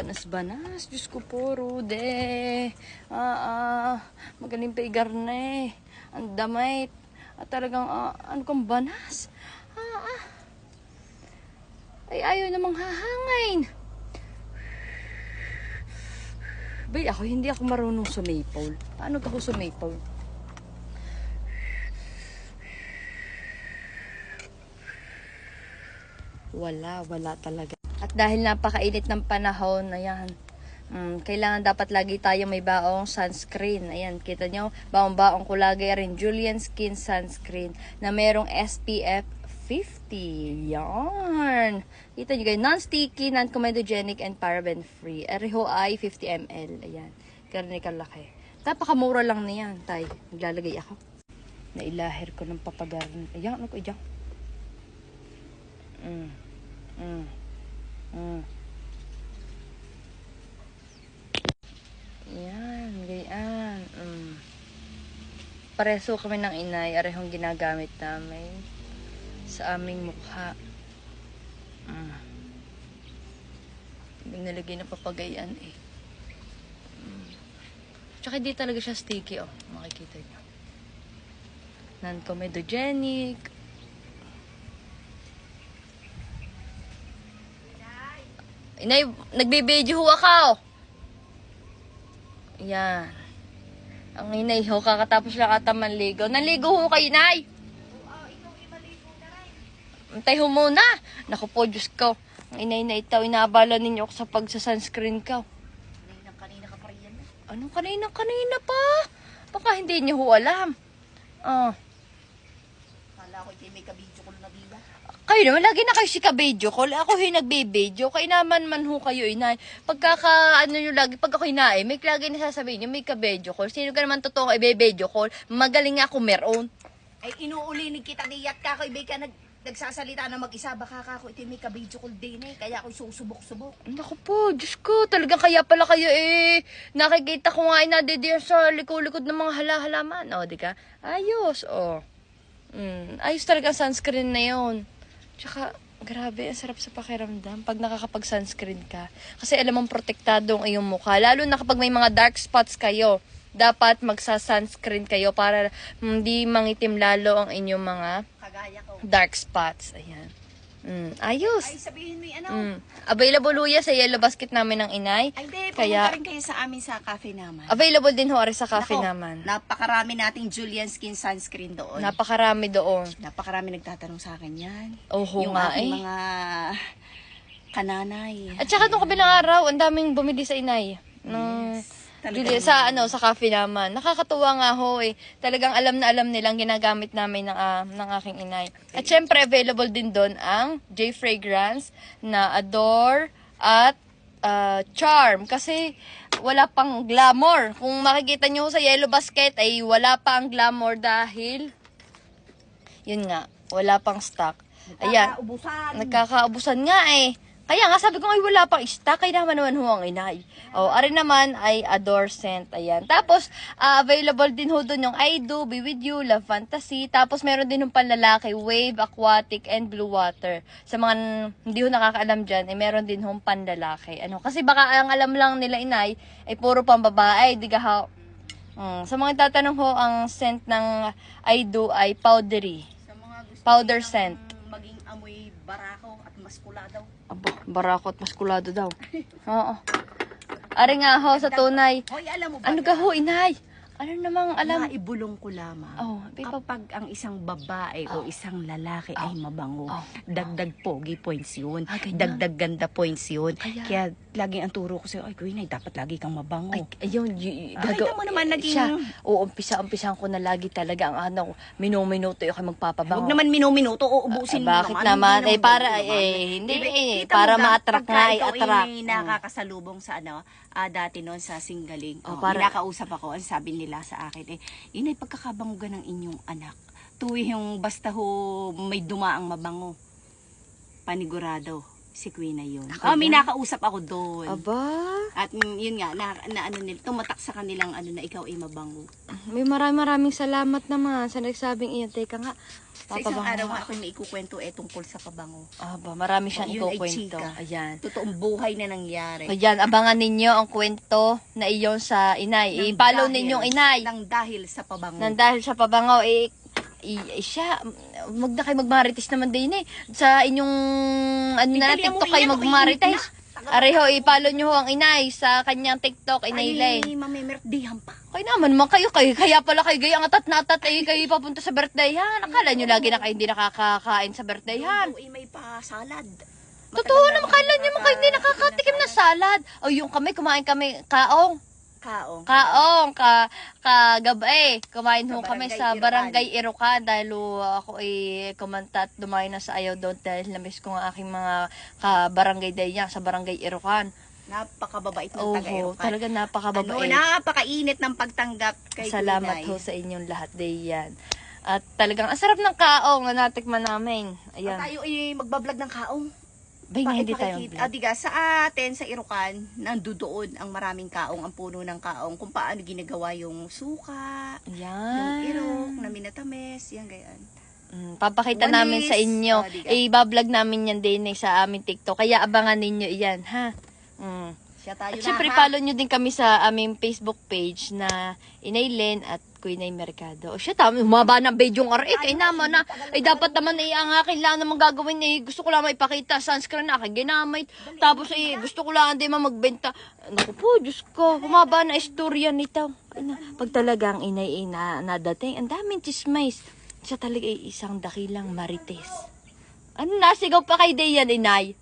banas-banas. Diyos ko po, Rude. Magaling pa igarne. Ang damit. At talagang, ano kang banas. Ay, ayaw namang hahangain. Bay, hindi ako marunong sumaypaw. Paano ako sumaypaw? Wala talaga. At dahil napakainit ng panahon, ayan, kailangan dapat lagi tayo may baong sunscreen. Ayan, kita nyo, baong ko lagi rin Julian Skin Sunscreen na merong SPF 50. Yan. Kita nyo guys, non-sticky, non-comedogenic, and paraben-free. Areho ay 50 ml. Ayan. Ganun kalaki. Napakamura lang niyan, tay. Naglalagay ako. Nailahir ko ng papagaran. Ayan, ano ko dyan? Yan, gayaan. Pareso kami ng inay. Arehong ginagamit namin sa aming mukha. Nilagay na papagayan eh. Tsaka di talaga siya sticky, oh. Makikita nyo. Non-comedogenic. Inay, nagbibideo ho ako. Yan. Ang inay ho, kakatapos lang ata manligo. Naligo ho kayo, inay. Antay ho muna. Naku po, Diyos ko. Ang inay na itaw, inaabala ninyo ako sa pagsa-sunscreen ka. Kanina ka pa rin. Anong kanina pa? Baka hindi niyo ho alam. Kala ko ito may kabidyo ko na bila. Kayo naman, lagi na kayo si ka-video call. Ako yung nagbe-video. Kainaman man ho kayo, inay. Lagi, pag ako inaay, may lagi na sasabihin niyo, may ka-video call. Sino ka naman totoo ibe-video call? Magaling nga ako meron. Ay, inuulinig kita diyak ka ko, ibig ka nagsasalita na mag-isa. Baka ka ko ito may kabidyo ko din eh. Kaya ako susubok-subok. Naku po, Diyos ko. Talagang kaya pala kayo eh. Nakikita ko nga inadidir sa likod-likod ng mga halaman. O, di ka? Ayos, o. Ayos talaga sunscreen na yun. Tsaka, grabe, ang sarap sa pakiramdam pag nakakapag-sunscreen ka. Kasi alam mong protektado ang iyong mukha. Lalo na kapag may mga dark spots kayo, dapat magsa-sunscreen kayo para hindi mangitim lalo ang inyong mga Kagaya ko. dark spots. Ayan. Ayos. Ay, sabihin mo yung ano. Available huya sa yellow basket namin ng inay. Ay, di, Kaya, pumunta rin kayo sa amin sa cafe naman. available din ho rin sa cafe Nako, naman. Napakarami nating Julian Skin Sunscreen doon. Napakarami doon. Napakarami nagtatanong sa akin yan. Yung nga aking mga kananay. At saka nung kabilang araw, ang daming bumili sa inay. Sa cafe naman. Nakakatuwa nga ho eh. Talagang alam na alam nilang ginagamit namin ng aking inay. At syempre available din doon ang J Fragrance na Adore at Charm. Kasi wala pang glamour. Kung makikita nyo sa yellow basket ay wala pang glamour dahil yun nga, wala pang stock. Ayan. Nagkakaubusan nga eh. Kaya nga sabi ko ay wala pang stock, kaya naman ho ang inay. Ari naman ay Adore scent, ayan. Tapos available din ho doon yung I Do, Be With You, Love Fantasy. Tapos meron din yung panlalaki, Wave, Aquatic, and Blue Water. Sa mga hindi ho nakakaalam dyan, ay meron din ho panlalaki. Kasi baka ang alam lang nila inay ay puro pambabae, di ka ho. Sa mga tatanong ho, ang scent ng I Do ay powdery. Sa mga gusto Powder scent. Maging amoy barako at maskulado. Aba, barako at maskulado daw. Oo. Ari nga ho sa tunay. Hoy, alam mo ba? Ano ka ho, inay? Ano namang alam? Maibulong ko lamang. Kapag ang isang babae o isang lalaki ay mabango, dagdag pogi points yun. Dagdag ganda points yun. Kaya laging ang turo ko sa'yo, ay Kuya, dapat lagi kang mabango. Ayun, Kaya mo naman naging... siya. Umpisa-umpisahan ko na lagi talaga ang minuto yung kayo magpapabango. Huwag naman minuto, uubusin mo bakit naman? Para ma-attract nga, i-attract. May nakakasalubong sa dati noon sa Singaling. Kinakausap ako, ang sabi nila sa akin, inay pagkakabangugan ng inyong anak. Tuwi yung basta ho may dumaang mabango. Panigurado. Si Queen na yun. May nakausap ako doon. Aba? At yun nga, tumatak sa kanilang na ikaw ay mabango. May maraming salamat naman sa nagsabing iyan. Teka nga, Sa isang araw nga ako may ikukwento tungkol sa pabango. Aba, marami siyang Yun ay ikukwento. chika. Ayan. Totoong buhay na nangyari. Ayan, abangan ninyo ang kwento na iyon sa inay. I-follow ninyong inay. Nang dahil sa pabango. Nang dahil sa pabango, siya, kayo magmarites naman din sa inyong, TikTok kayo magmarites. Areho, i-follow nyo ho ang inay sa kanyang TikTok, Inay Len. Ay, mamimerdihan pa. Kaya naman, kaya pala kayo gayang atat na atat, kayo papunta sa birthdayhan. Akala nyo lagi na kayo hindi nakakakain sa birthdayhan. Ay, may pa salad. Totoo naman, kala nyo kayo hindi nakakatikim na salad. O yung kumain kami, kaong, kagabi, kumain ho kami sa Barangay Irocan dahil ako kumanta at dumayo na sa Ayaw Don't dahil namiss ko ang aking mga kabarangay dahil sa Barangay Irocan. Napakababait ng taga-Irocan. Talaga napakababait. Napakainit ng pagtanggap kay Salamat Inay. ho sa inyong lahat diyan. At talagang ang sarap ng kaong na natikman namin. Ayan. Tayo magbablog ng kaong. Bay, hindi tayo Diga, sa atin, sa Irocan, nandoon ang maraming kaong, ang puno ng kaong, kung paano ginagawa yung suka, yung irok, na minatames, yan gayan. Papakita namin sa inyo. I-vlog namin yan din sa aming TikTok. Kaya abangan ninyo yan, ha? Siya tayo At syempre, follow nyo din kami sa aming Facebook page na Inay Len at Kuinay Mercado. O siya, humaba ng video ng arit. Ay naman na. Ay dapat naman ang akin lang naman gagawin. Gusto ko lang maipakita. Sunscreen na akin ginamit. Tapos gusto ko lang din magbenta. Naku po, Diyos ko. Humaba na istorya nito. Pag talagang inay nadating, ang daming chismis. Siya talaga isang dakilang marites. Ano nasigaw pa kay Dayan, inay?